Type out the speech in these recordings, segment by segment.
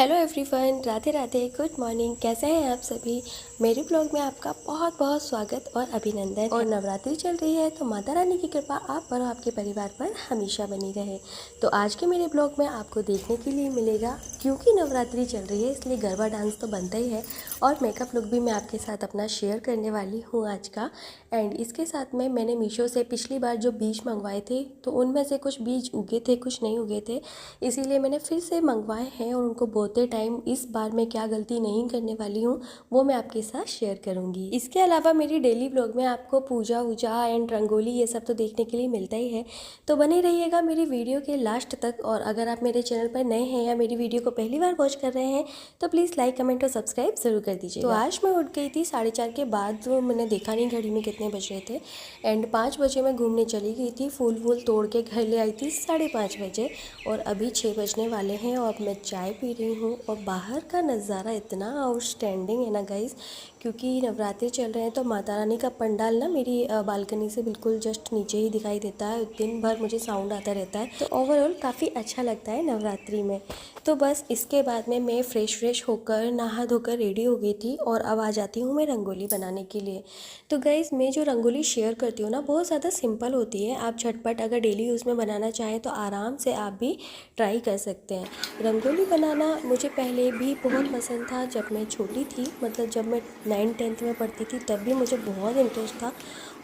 Hello everyone, Radhe Radhe, good morning. कैसे हैं आप सभी। मेरे ब्लॉग में आपका बहुत बहुत स्वागत और अभिनंदन। और नवरात्रि चल रही है तो माता रानी की कृपा आप पर और आपके परिवार पर हमेशा बनी रहे। तो आज के मेरे ब्लॉग में आपको देखने के लिए मिलेगा, क्योंकि नवरात्रि चल रही है इसलिए गरबा डांस तो बनता ही है और मेकअप लुक भी मैं आपके साथ अपना शेयर करने वाली हूँ आज का। एंड इसके साथ में मैंने मीशो से पिछली बार जो बीज मंगवाए थे तो उनमें से कुछ बीज उगे थे, कुछ नहीं उगे थे, इसीलिए मैंने फिर से मंगवाए हैं और उनको बोते टाइम इस बार मैं क्या गलती नहीं करने वाली हूँ वो मैं आपके साथ शेयर करूँगी। इसके अलावा मेरी डेली ब्लॉग में आपको पूजा वूजा एंड रंगोली ये सब तो देखने के लिए मिलता ही है, तो बने रहिएगा मेरी वीडियो के लास्ट तक। और अगर आप मेरे चैनल पर नए हैं या मेरी वीडियो को पहली बार वॉच कर रहे हैं तो प्लीज़ लाइक कमेंट और सब्सक्राइब ज़रूर कर दीजिए। तो आज मैं उठ गई थी 4:30 के बाद, तो मैंने देखा नहीं घड़ी में कितने बज रहे थे। एंड 5 बजे मैं घूमने चली गई थी, फूल वूल तोड़ के घर ले आई थी 5:30 बजे। और अभी 6 बजने वाले हैं और अब मैं चाय पी रही हूँ। और बाहर का नज़ारा इतना आउटस्टैंडिंग है ना गाइज़, क्योंकि नवरात्रि चल रहे हैं तो माता रानी का पंडाल ना मेरी बालकनी से बिल्कुल जस्ट नीचे ही दिखाई देता है। दिन भर मुझे साउंड आता रहता है, तो ओवरऑल काफ़ी अच्छा लगता है नवरात्रि में। तो बस इसके बाद में मैं फ्रेश होकर नहा धोकर रेडी हो गई थी और अब आ जाती हूँ मैं रंगोली बनाने के लिए। तो गाइज़ मैं जो रंगोली शेयर करती हूँ ना बहुत ज़्यादा सिंपल होती है। आप झटपट अगर डेली यूज़ में बनाना चाहें तो आराम से आप भी ट्राई कर सकते हैं। रंगोली बनाना मुझे पहले भी बहुत पसंद था, जब मैं छोटी थी, मतलब जब मैं 9th-10th में पढ़ती थी तब भी मुझे बहुत इंटरेस्ट था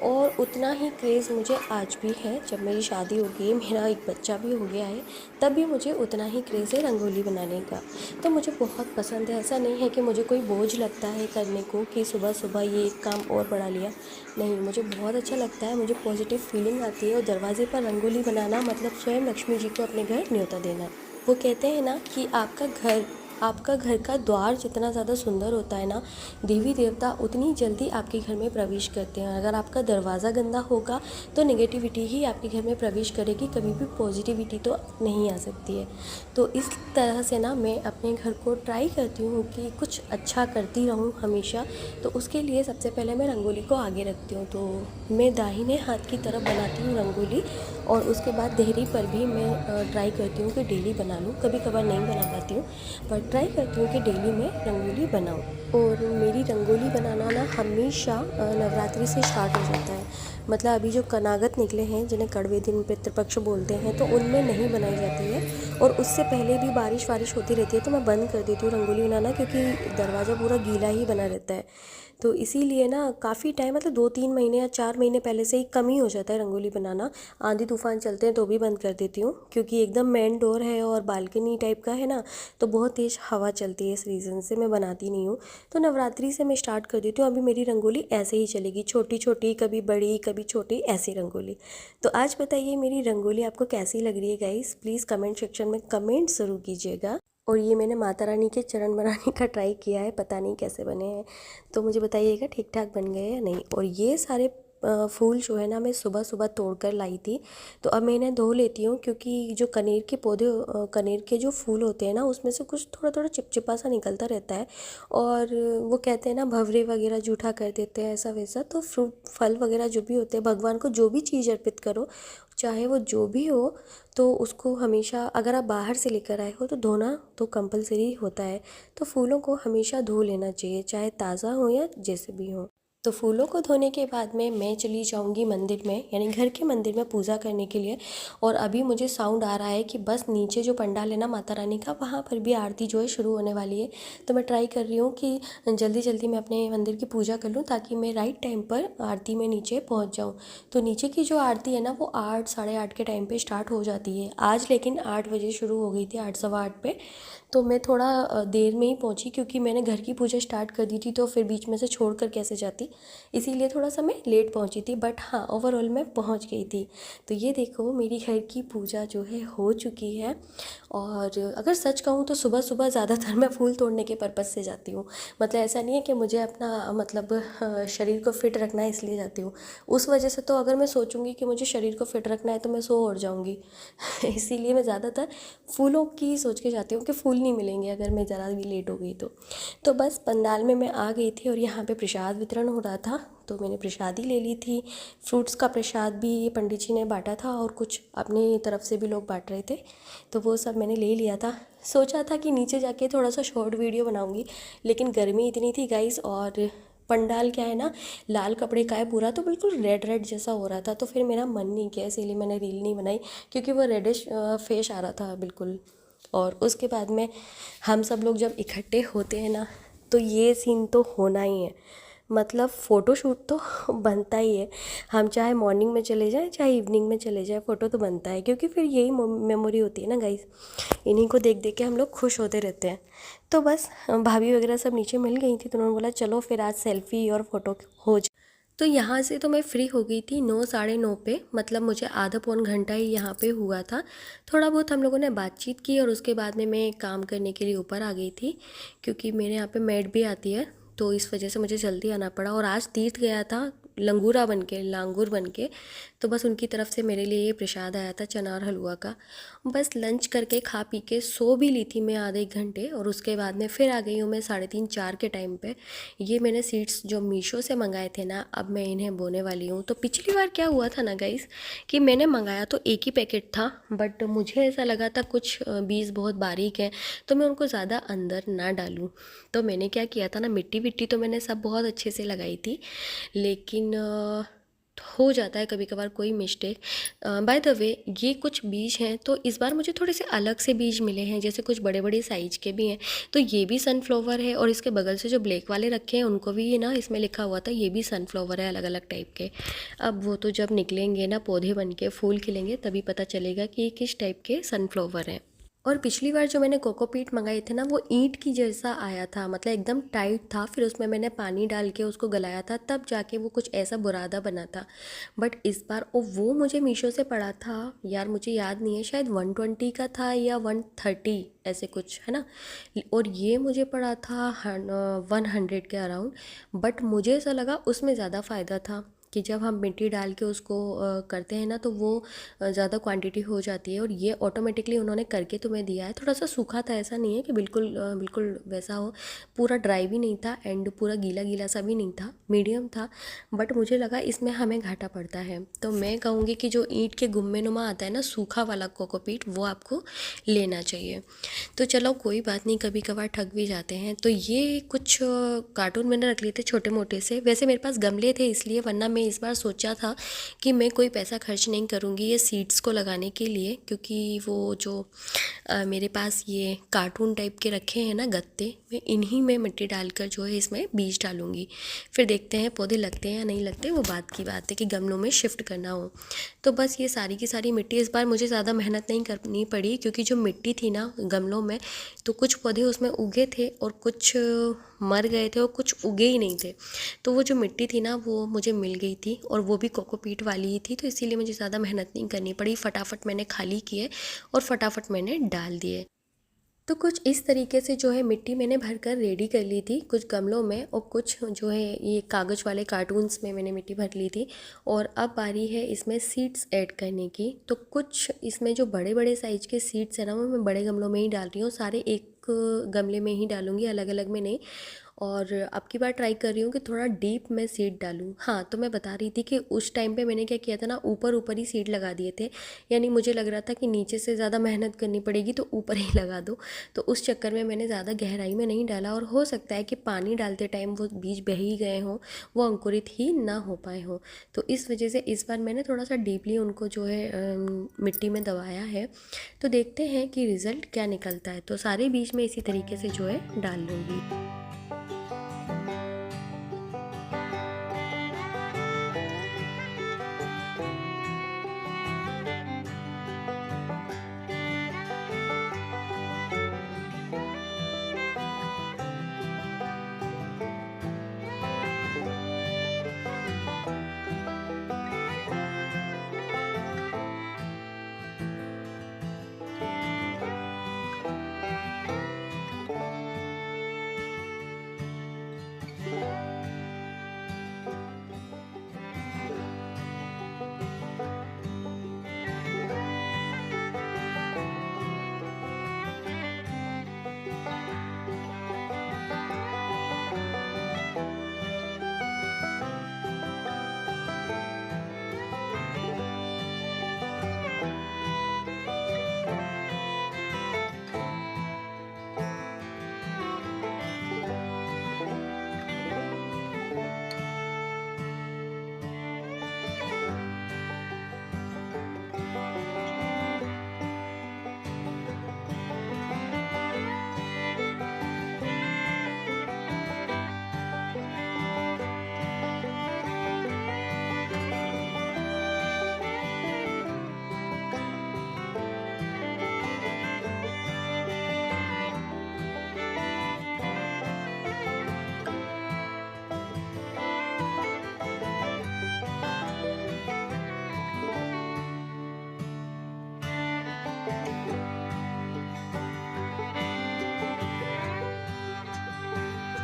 और उतना ही क्रेज़ मुझे आज भी है। जब मेरी शादी हो गई, मेरा एक बच्चा भी हो गया है, तब भी मुझे उतना ही क्रेज़ है रंगोली बनाने का। तो मुझे बहुत पसंद है, ऐसा नहीं है कि मुझे कोई बोझ लगता है करने को कि सुबह सुबह ये एक काम और बढ़ा लिया, नहीं, मुझे बहुत अच्छा लगता है। मुझे पॉजिटिव फीलिंग आती है और दरवाजे पर रंगोली बनाना मतलब स्वयं लक्ष्मी जी को अपने घर न्योता देना। वो कहते हैं ना कि आपका घर का द्वार जितना ज़्यादा सुंदर होता है ना, देवी देवता उतनी जल्दी आपके घर में प्रवेश करते हैं। अगर आपका दरवाज़ा गंदा होगा तो नेगेटिविटी ही आपके घर में प्रवेश करेगी, कभी भी पॉजिटिविटी तो नहीं आ सकती है। तो इस तरह से ना मैं अपने घर को ट्राई करती हूँ कि कुछ अच्छा करती रहूँ हमेशा। तो उसके लिए सबसे पहले मैं रंगोली को आगे रखती हूँ। तो मैं दाहिने हाथ की तरफ बनाती हूँ रंगोली और उसके बाद देहरी पर भी मैं ट्राई करती हूँ कि डेली बना लूँ। कभी कभार नहीं बना पाती हूँ पर ट्राई करती हूँ कि डेली मैं रंगोली बनाऊँ। और मेरी रंगोली बनाना ना हमेशा नवरात्रि से स्टार्ट हो जाता है। मतलब अभी जो कनागत निकले हैं जिन्हें कड़वे दिन पितृपक्ष बोलते हैं, तो उनमें नहीं बनाई जाती है। और उससे पहले भी बारिश वारिश होती रहती है तो मैं बंद कर देती हूँ रंगोली बनाना, क्योंकि दरवाज़ा पूरा गीला ही बना रहता है। तो इसीलिए ना काफ़ी टाइम, मतलब 2-3 महीने या 4 महीने पहले से ही कम ही हो जाता है रंगोली बनाना। आंधी तूफान चलते हैं तो भी बंद कर देती हूँ, क्योंकि एकदम मेन डोर है और बालकनी टाइप का है ना, तो बहुत तेज़ हवा चलती है, इस रीज़न से मैं बनाती नहीं हूँ। तो नवरात्रि से मैं स्टार्ट कर देती हूँ। अभी मेरी रंगोली ऐसे ही चलेगी, छोटी छोटी, कभी बड़ी कभी छोटी, ऐसी रंगोली। तो आज बताइए मेरी रंगोली आपको कैसी लग रही है गाइस, प्लीज़ कमेंट सेक्शन में कमेंट ज़रूर कीजिएगा। और ये मैंने माता रानी के चरण बनाने का ट्राई किया है, पता नहीं कैसे बने हैं, तो मुझे बताइएगा ठीक ठाक बन गए या नहीं। और ये सारे फूल जो है ना मैं सुबह सुबह तोड़ कर लाई थी, तो अब मैं इन्हें धो लेती हूँ, क्योंकि जो कनेर के पौधे कनेर के जो फूल होते हैं ना उसमें से कुछ थोड़ा थोड़ा चिपचिपा सा निकलता रहता है। और वो कहते हैं ना भवरे वगैरह जूठा कर देते हैं ऐसा वैसा। तो फ्रूट फल वगैरह जो भी होते हैं, भगवान को जो भी चीज़ अर्पित करो, चाहे वो जो भी हो, तो उसको हमेशा, अगर आप बाहर से लेकर आए हो तो धोना तो कंपलसरी होता है। तो फूलों को हमेशा धो लेना चाहिए, चाहे ताज़ा हो या जैसे भी हो। तो फूलों को धोने के बाद में मैं चली जाऊंगी मंदिर में, यानी घर के मंदिर में पूजा करने के लिए। और अभी मुझे साउंड आ रहा है कि बस नीचे जो पंडाल है ना माता रानी का, वहाँ पर भी आरती जो है शुरू होने वाली है। तो मैं ट्राई कर रही हूँ कि जल्दी जल्दी मैं अपने मंदिर की पूजा कर लूँ, ताकि मैं राइट टाइम पर आरती में नीचे पहुँच जाऊँ। तो नीचे की जो आरती है ना वो 8 8:30 के टाइम पे स्टार्ट हो जाती है आज, लेकिन 8 बजे शुरू हो गई थी, 8 सवा 8 पे। तो मैं थोड़ा देर में ही पहुंची, क्योंकि मैंने घर की पूजा स्टार्ट कर दी थी तो फिर बीच में से छोड़ कर कैसे जाती, इसीलिए थोड़ा सा मैं लेट पहुंची थी। बट हाँ, ओवरऑल मैं पहुंच गई थी। तो ये देखो मेरी घर की पूजा जो है हो चुकी है। और अगर सच कहूँ तो सुबह सुबह ज़्यादातर मैं फूल तोड़ने के पर्पज़ से जाती हूँ। मतलब ऐसा नहीं है कि मुझे अपना मतलब शरीर को फिट रखना है इसलिए जाती हूँ। उस वजह से तो अगर मैं सोचूंगी कि मुझे शरीर को फिट रखना है तो मैं सो और जाऊँगी इसीलिए मैं ज़्यादातर फूलों की सोच के जाती हूँ कि फूल नहीं मिलेंगे अगर मैं ज़रा भी लेट हो गई तो। बस पंडाल में मैं आ गई थी और यहाँ पे प्रसाद वितरण हो रहा था तो मैंने प्रसादी ले ली थी। फ्रूट्स का प्रसाद भी पंडित जी ने बांटा था और कुछ अपनी तरफ से भी लोग बांट रहे थे, तो वो सब मैंने ले लिया था। सोचा था कि नीचे जाके थोड़ा सा शॉर्ट वीडियो बनाऊंगी, लेकिन गर्मी इतनी थी गाइस, और पंडाल क्या है ना, लाल कपड़े का है पूरा, तो बिल्कुल रेड रेड जैसा हो रहा था, तो फिर मेरा मन नहीं किया, इसीलिए मैंने रील नहीं बनाई, क्योंकि वो रेडिश फेस आ रहा था बिल्कुल। और उसके बाद में हम सब लोग जब इकट्ठे होते हैं ना, तो ये सीन तो होना ही है, मतलब फ़ोटोशूट तो बनता ही है। हम चाहे मॉर्निंग में चले जाएं चाहे इवनिंग में चले जाएं, फ़ोटो तो बनता है, क्योंकि फिर यही मेमोरी होती है ना गाइस। इन्हीं को देख देख के हम लोग खुश होते रहते हैं। तो बस भाभी वगैरह सब नीचे मिल गई थी, तो उन्होंने बोला चलो फिर आज सेल्फ़ी और फ़ोटो हो जाए। तो यहाँ से तो मैं फ्री हो गई थी 9 साढ़े 9 पे, मतलब मुझे आधा पौन घंटा ही यहाँ पे हुआ था। थोड़ा बहुत हम लोगों ने बातचीत की और उसके बाद में मैं काम करने के लिए ऊपर आ गई थी, क्योंकि मेरे यहाँ पे मेड भी आती है, तो इस वजह से मुझे जल्दी आना पड़ा। और आज तीर्थ गया था लंगूरा बन के, लांगूर बन के, तो बस उनकी तरफ से मेरे लिए ये प्रसाद आया था चना और हलवा का। बस लंच करके खा पी के सो भी ली थी मैं आधे एक घंटे, और उसके बाद में फिर आ गई हूँ मैं 3:30 4 के टाइम पे। ये मैंने सीड्स जो मीशो से मंगाए थे ना, अब मैं इन्हें बोने वाली हूँ। तो पिछली बार क्या हुआ था ना गाइस, कि मैंने मंगाया तो एक ही पैकेट था, बट मुझे ऐसा लगा था कुछ बीज बहुत बारीक है, तो मैं उनको ज़्यादा अंदर ना डालूँ। तो मैंने क्या किया था ना, मिट्टी विट्टी तो मैंने सब बहुत अच्छे से लगाई थी, लेकिन हो जाता है कभी कभार कोई मिस्टेक। बाय द वे ये कुछ बीज हैं, तो इस बार मुझे थोड़े से अलग से बीज मिले हैं, जैसे कुछ बड़े बड़े साइज के भी हैं। तो ये भी सनफ्लावर है, और इसके बगल से जो ब्लैक वाले रखे हैं उनको भी ना इसमें लिखा हुआ था ये भी सनफ्लावर है, अलग अलग टाइप के। अब वो तो जब निकलेंगे ना पौधे बन के फूल खिलेंगे, तभी पता चलेगा कि ये किस टाइप के सनफ्लावर हैं। और पिछली बार जो मैंने कोकोपीट मंगाए थे ना, वो ईंट की जैसा आया था, मतलब एकदम टाइट था, फिर उसमें मैंने पानी डाल के उसको गलाया था, तब जाके वो कुछ ऐसा बुरादा बना था। बट इस बार वो मुझे मीशो से पड़ा था यार, मुझे याद नहीं है, शायद 120 का था या 130 ऐसे कुछ है ना, और ये मुझे पड़ा था 100 के अराउंड। बट मुझे ऐसा लगा उसमें ज़्यादा फ़ायदा था कि जब हम मिट्टी डाल के उसको करते हैं ना, तो वो ज़्यादा क्वांटिटी हो जाती है। और ये ऑटोमेटिकली उन्होंने करके तुम्हें दिया है। थोड़ा सा सूखा था, ऐसा नहीं है कि बिल्कुल बिल्कुल वैसा हो, पूरा ड्राई भी नहीं था एंड पूरा गीला गीला सा भी नहीं था, मीडियम था। बट मुझे लगा इसमें हमें घाटा पड़ता है, तो मैं कहूँगी कि जो ईंट के गुम्मे नुमा आता है ना, सूखा वाला कोकोपीट, वो आपको लेना चाहिए। तो चलो कोई बात नहीं, कभी कभार ठग भी जाते हैं। तो ये कुछ कार्टून मैंने रख लिए थे छोटे मोटे से, वैसे मेरे पास गमले थे इसलिए, वरना मैं इस बार सोचा था कि मैं कोई पैसा खर्च नहीं करूँगी ये सीड्स को लगाने के लिए, क्योंकि वो जो मेरे पास ये कार्टून टाइप के रखे हैं ना गत्ते, मैं इन्हीं में मिट्टी डालकर जो है इसमें बीज डालूँगी। फिर देखते हैं पौधे लगते हैं या नहीं लगते, वो बात की बात है कि गमलों में शिफ्ट करना हो। तो बस ये सारी की सारी मिट्टी, इस बार मुझे ज़्यादा मेहनत नहीं करनी पड़ी, क्योंकि जो मिट्टी थी ना गमलों में, तो कुछ पौधे उसमें उगे थे और कुछ मर गए थे और कुछ उगे ही नहीं थे। तो वो जो मिट्टी थी ना वो मुझे मिल गई थी, और वो भी कोकोपीट वाली ही थी, तो इसीलिए मुझे ज़्यादा मेहनत नहीं करनी पड़ी। फटाफट मैंने खाली किए और फटाफट मैंने डाल दिए। तो कुछ इस तरीके से जो है मिट्टी मैंने भर कर रेडी कर ली थी, कुछ गमलों में और कुछ जो है ये कागज़ वाले कार्टून्स में मैंने मिट्टी भर ली थी। और अब बारी है इसमें सीड्स ऐड करने की। तो कुछ इसमें जो बड़े बड़े साइज़ के सीड्स है ना, वो मैं बड़े गमलों में ही डाल रही हूँ, सारे एक गमले में ही डालूँगी, अलग अलग में नहीं। और अब की बार ट्राई कर रही हूँ कि थोड़ा डीप में सीड डालूँ। हाँ, तो मैं बता रही थी कि उस टाइम पे मैंने क्या किया था ना, ऊपर ऊपर ही सीड लगा दिए थे, यानी मुझे लग रहा था कि नीचे से ज़्यादा मेहनत करनी पड़ेगी तो ऊपर ही लगा दो। तो उस चक्कर में मैंने ज़्यादा गहराई में नहीं डाला, और हो सकता है कि पानी डालते टाइम वो बीज बह ही गए हों, वो अंकुरित ही ना हो पाए हों। तो इस वजह से इस बार मैंने थोड़ा सा डीपली उनको जो है मिट्टी में दबाया है। तो देखते हैं कि रिज़ल्ट क्या निकलता है। तो सारे बीज मैं इसी तरीके से जो है डाल लूँगी।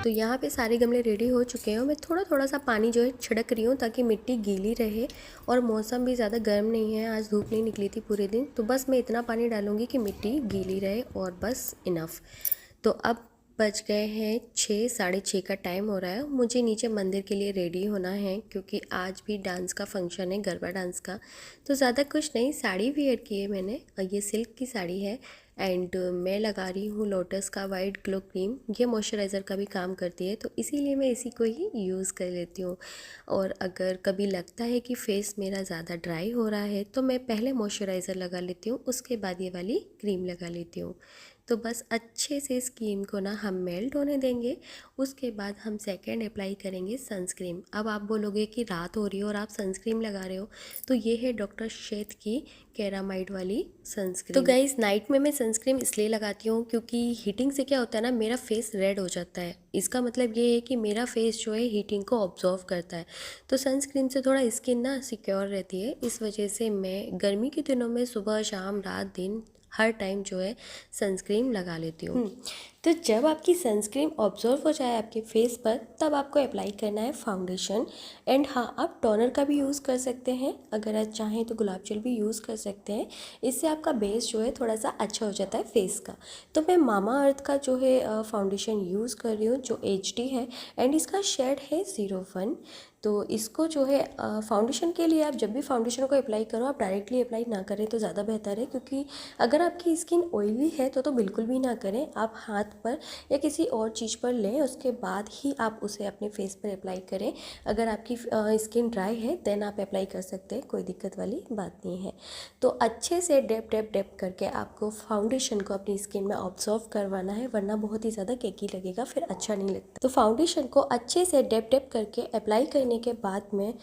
तो यहाँ पे सारे गमले रेडी हो चुके हैं और मैं थोड़ा थोड़ा सा पानी जो है छिड़क रही हूँ ताकि मिट्टी गीली रहे। और मौसम भी ज़्यादा गर्म नहीं है, आज धूप नहीं निकली थी पूरे दिन, तो बस मैं इतना पानी डालूँगी कि मिट्टी गीली रहे और बस इनफ। तो अब बज गए हैं 6, साढ़े 6 का टाइम हो रहा है। मुझे नीचे मंदिर के लिए रेडी होना है क्योंकि आज भी डांस का फंक्शन है, गरबा डांस का। तो ज़्यादा कुछ नहीं, साड़ी वेयर की है मैंने और ये सिल्क की साड़ी है। एंड मैं लगा रही हूँ लोटस का वाइट ग्लो क्रीम, ये मॉइस्चराइज़र का भी काम करती है, तो इसीलिए मैं इसी को ही यूज़ कर लेती हूँ। और अगर कभी लगता है कि फेस मेरा ज़्यादा ड्राई हो रहा है तो मैं पहले मॉइस्चराइज़र लगा लेती हूँ, उसके बाद ये वाली क्रीम लगा लेती हूँ। तो बस अच्छे से इस क्रीम को ना हम मेल्ट होने देंगे, उसके बाद हम सेकेंड अप्लाई करेंगे सनस्क्रीन। अब आप बोलोगे कि रात हो रही है और आप सनस्क्रीन लगा रहे हो, तो ये है डॉक्टर शेथ की कैरामाइड वाली सनस्क्रीन। तो गाइस नाइट में मैं सनस्क्रीन इसलिए लगाती हूँ क्योंकि हीटिंग से क्या होता है ना, मेरा फेस रेड हो जाता है। इसका मतलब ये है कि मेरा फेस जो है हीटिंग को ऑब्जॉर्व करता है, तो सनस्क्रीन से थोड़ा स्किन ना सिक्योर रहती है। इस वजह से मैं गर्मी के दिनों में सुबह शाम रात दिन हर टाइम जो है सनस्क्रीन लगा लेती हूँ। तो जब आपकी सनस्क्रीन ऑब्जर्व हो जाए आपके फेस पर, तब आपको अप्लाई करना है फाउंडेशन। एंड हाँ, आप टोनर का भी यूज़ कर सकते हैं, अगर आप चाहें तो गुलाब जल भी यूज़ कर सकते हैं। इससे आपका बेस जो है थोड़ा सा अच्छा हो जाता है फेस का। तो मैं मामा अर्थ का जो है फाउंडेशन यूज़ कर रही हूँ, जो HD है एंड इसका शेड है 01। तो इसको जो है फाउंडेशन के लिए, आप जब भी फाउंडेशन को अप्लाई करो आप डायरेक्टली अप्लाई ना करें तो ज़्यादा बेहतर है, क्योंकि अगर आपकी स्किन ऑयली है तो बिल्कुल भी ना करें। आप हाथ पर या किसी और चीज़ पर लें, उसके बाद ही आप उसे अपने फेस पर अप्लाई करें। अगर आपकी स्किन ड्राई है देन आप अप्लाई कर सकते हैं, कोई दिक्कत वाली बात नहीं है। तो अच्छे से डेप करके आपको फाउंडेशन को अपनी स्किन में ऑब्जर्व करवाना है, वरना बहुत ही ज़्यादा केकी लगेगा, फिर अच्छा नहीं लगता। तो फाउंडेशन को अच्छे से डेप करके अप्लाई करने के बाद में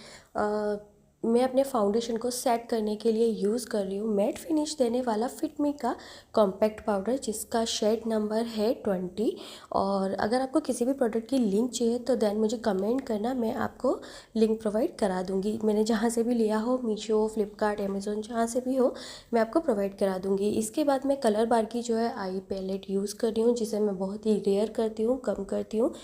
मैं अपने फाउंडेशन को सेट करने के लिए यूज़ कर रही हूँ मैट फिनिश देने वाला फिटमी का कॉम्पैक्ट पाउडर, जिसका शेड नंबर है 20। और अगर आपको किसी भी प्रोडक्ट की लिंक चाहिए तो देन मुझे कमेंट करना, मैं आपको लिंक प्रोवाइड करा दूँगी। मैंने जहाँ से भी लिया हो, मीशो, फ्लिपकार्ट, अमेज़ोन, जहाँ से भी हो, मैं आपको प्रोवाइड करा दूँगी। इसके बाद मैं कलर बार की जो है आई पैलेट यूज़ कर रही हूँ, जिसे मैं बहुत ही रेयर करती हूँ, कम करती हूँ।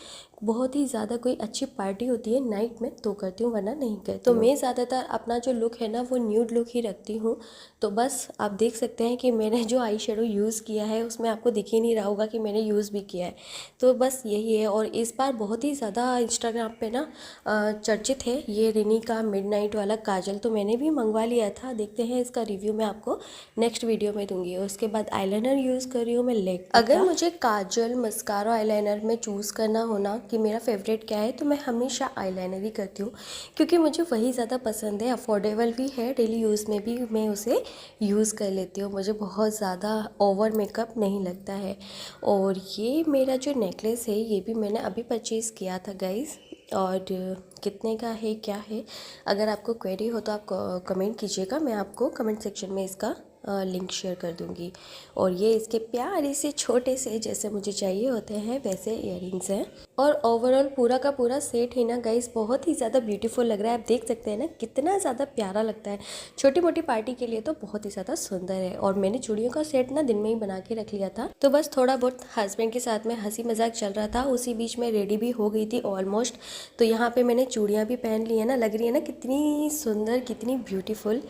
बहुत ही ज़्यादा कोई अच्छी पार्टी होती है नाइट में तो करती हूँ, वरना नहीं करती। तो मैं ज़्यादातर अपना जो लुक है ना वो न्यूड लुक ही रखती हूँ। तो बस आप देख सकते हैं कि मैंने जो आई शेडो यूज़ किया है उसमें आपको दिख ही नहीं रहा होगा कि मैंने यूज़ भी किया है। तो बस यही है। और इस बार बहुत ही ज़्यादा इंस्टाग्राम पे ना चर्चित है ये रिनी का मिडनाइट वाला काजल, तो मैंने भी मंगवा लिया था। देखते हैं इसका रिव्यू मैं आपको नेक्स्ट वीडियो में दूंगी। उसके बाद आईलाइनर यूज़ कर रही हूँ मैं लेक। अगर मुझे काजल, मस्कारा, आईलाइनर में चूज़ करना हो ना कि मेरा फेवरेट क्या है, तो मैं हमेशा आईलाइनर ही करती हूँ, क्योंकि मुझे वही ज़्यादा पसंद है, अफोर्डेबल भी है, डेली यूज़ में भी मैं उसे यूज़ कर लेती हूँ। मुझे बहुत ज़्यादा ओवर मेकअप नहीं लगता है। और ये मेरा जो नेकलेस है ये भी मैंने अभी परचेज़ किया था गाइज़, और कितने का है क्या है, अगर आपको क्वेरी हो तो आप कमेंट कीजिएगा, मैं आपको कमेंट सेक्शन में इसका लिंक शेयर कर दूंगी। और ये इसके प्यारे से छोटे से, जैसे मुझे चाहिए होते हैं वैसे इयररिंग्स हैं। और ओवरऑल पूरा का पूरा सेट ही ना गाइस बहुत ही ज़्यादा ब्यूटीफुल लग रहा है। आप देख सकते हैं ना कितना ज़्यादा प्यारा लगता है, छोटी मोटी पार्टी के लिए तो बहुत ही ज़्यादा सुंदर है। और मैंने चूड़ियों का सेट ना दिन में ही बना के रख लिया था, तो बस थोड़ा बहुत हस्बैंड के साथ में हंसी मजाक चल रहा था, उसी बीच में रेडी भी हो गई थी ऑलमोस्ट। तो यहाँ पे मैंने चूड़ियाँ भी पहन ली है ना, लग रही है ना कितनी सुंदर, कितनी ब्यूटीफुल,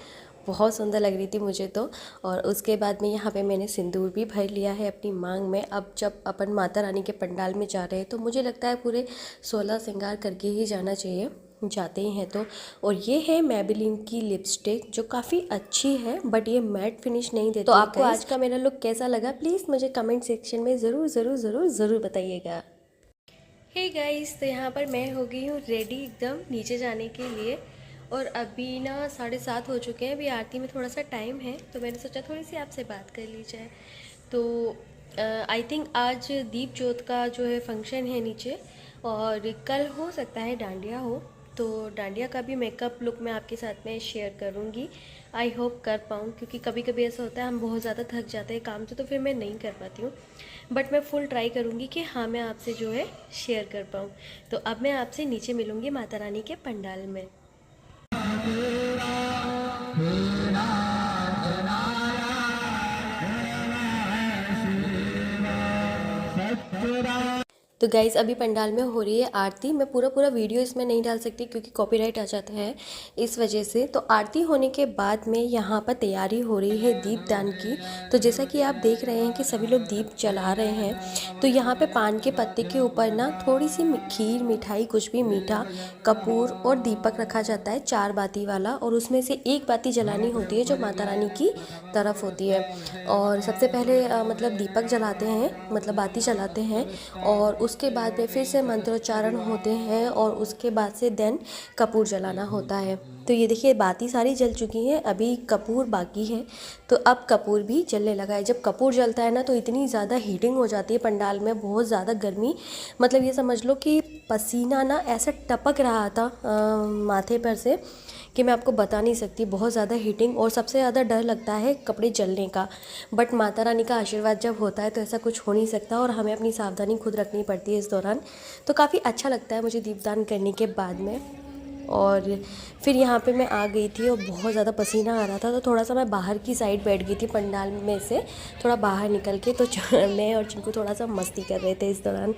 बहुत सुंदर लग रही थी मुझे तो। और उसके बाद में यहाँ पे मैंने सिंदूर भी भर लिया है अपनी मांग में। अब जब अपन माता रानी के पंडाल में जा रहे हैं तो मुझे लगता है पूरे 16 श्रृंगार करके ही जाना चाहिए, जाते ही हैं तो। और ये है मैबेलिन की लिपस्टिक, जो काफ़ी अच्छी है, बट ये मैट फिनिश नहीं देती। तो आपको आज का मेरा लुक कैसा लगा प्लीज़ मुझे कमेंट सेक्शन में ज़रूर ज़रूर ज़रूर ज़रूर बताइएगा। हे गाइस, तो यहाँ पर मैं हो गई हूँ रेडी एकदम नीचे जाने के लिए। और अभी ना 7:30 हो चुके हैं, अभी आरती में थोड़ा सा टाइम है, तो मैंने सोचा थोड़ी सी आपसे बात कर ली जाए। तो आई थिंक आज दीप ज्योत का जो है फंक्शन है नीचे, और कल हो सकता है डांडिया हो, तो डांडिया का भी मेकअप लुक मैं आपके साथ में शेयर करूँगी। आई होप कर पाऊँ, क्योंकि कभी कभी ऐसा होता है हम बहुत ज़्यादा थक जाते हैं काम से, तो फिर मैं नहीं कर पाती हूँ। बट मैं फुल ट्राई करूँगी कि हाँ मैं आपसे जो है शेयर कर पाऊँ। तो अब मैं आपसे नीचे मिलूँगी माता रानी के पंडाल में। तो गाइज़ अभी पंडाल में हो रही है आरती। मैं पूरा वीडियो इसमें नहीं डाल सकती क्योंकि कॉपीराइट आ जाता है, इस वजह से। तो आरती होने के बाद में यहाँ पर तैयारी हो रही है दीपदान की। तो जैसा कि आप देख रहे हैं कि सभी लोग दीप जला रहे हैं। तो यहाँ पे पान के पत्ते के ऊपर ना थोड़ी सी खीर, मिठाई, कुछ भी मीठा, कपूर और दीपक रखा जाता है 4 बाती वाला, और उसमें से एक बाती जलानी होती है जो माता रानी की तरफ होती है। और सबसे पहले मतलब दीपक जलाते हैं, मतलब बाती जलाते हैं, और उसके बाद में फिर से मंत्रोच्चारण होते हैं, और उसके बाद से देन कपूर जलाना होता है। तो ये देखिए बाती सारी जल चुकी हैं, अभी कपूर बाकी है। तो अब कपूर भी जलने लगा है। जब कपूर जलता है ना तो इतनी ज़्यादा हीटिंग हो जाती है पंडाल में, बहुत ज़्यादा गर्मी, मतलब ये समझ लो कि पसीना ना ऐसा टपक रहा था माथे पर से कि मैं आपको बता नहीं सकती। बहुत ज़्यादा हीटिंग, और सबसे ज़्यादा डर लगता है कपड़े जलने का। बट माता रानी का आशीर्वाद जब होता है तो ऐसा कुछ हो नहीं सकता, और हमें अपनी सावधानी खुद रखनी पड़ती है इस दौरान। तो काफ़ी अच्छा लगता है मुझे दीपदान करने के बाद में। और फिर यहाँ पे मैं आ गई थी और बहुत ज़्यादा पसीना आ रहा था, तो थोड़ा सा मैं बाहर की साइड बैठ गई थी पंडाल में से, थोड़ा बाहर निकल के। तो मैं और चिंकू थोड़ा सा मस्ती कर रहे थे इस दौरान।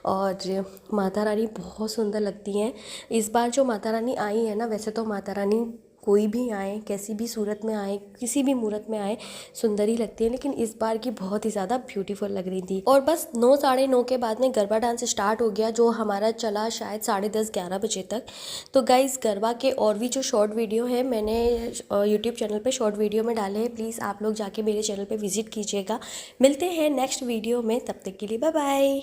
और माता रानी बहुत सुंदर लगती हैं। इस बार जो माता रानी आई है ना, वैसे तो माता रानी कोई भी आए, कैसी भी सूरत में आए, किसी भी मूरत में आए, सुंदर ही लगती है, लेकिन इस बार की बहुत ही ज़्यादा ब्यूटीफुल लग रही थी। और बस 9, साढ़े 9 के बाद में गरबा डांस स्टार्ट हो गया, जो हमारा चला शायद 10:30, 11 बजे तक। तो गाइज़ गरबा के और भी जो शॉर्ट वीडियो है मैंने यूट्यूब चैनल पे शॉर्ट वीडियो में डाले हैं, प्लीज़ आप लोग जाके मेरे चैनल पे विजिट कीजिएगा। मिलते हैं नेक्स्ट वीडियो में, तब तक के लिए बाय बाय।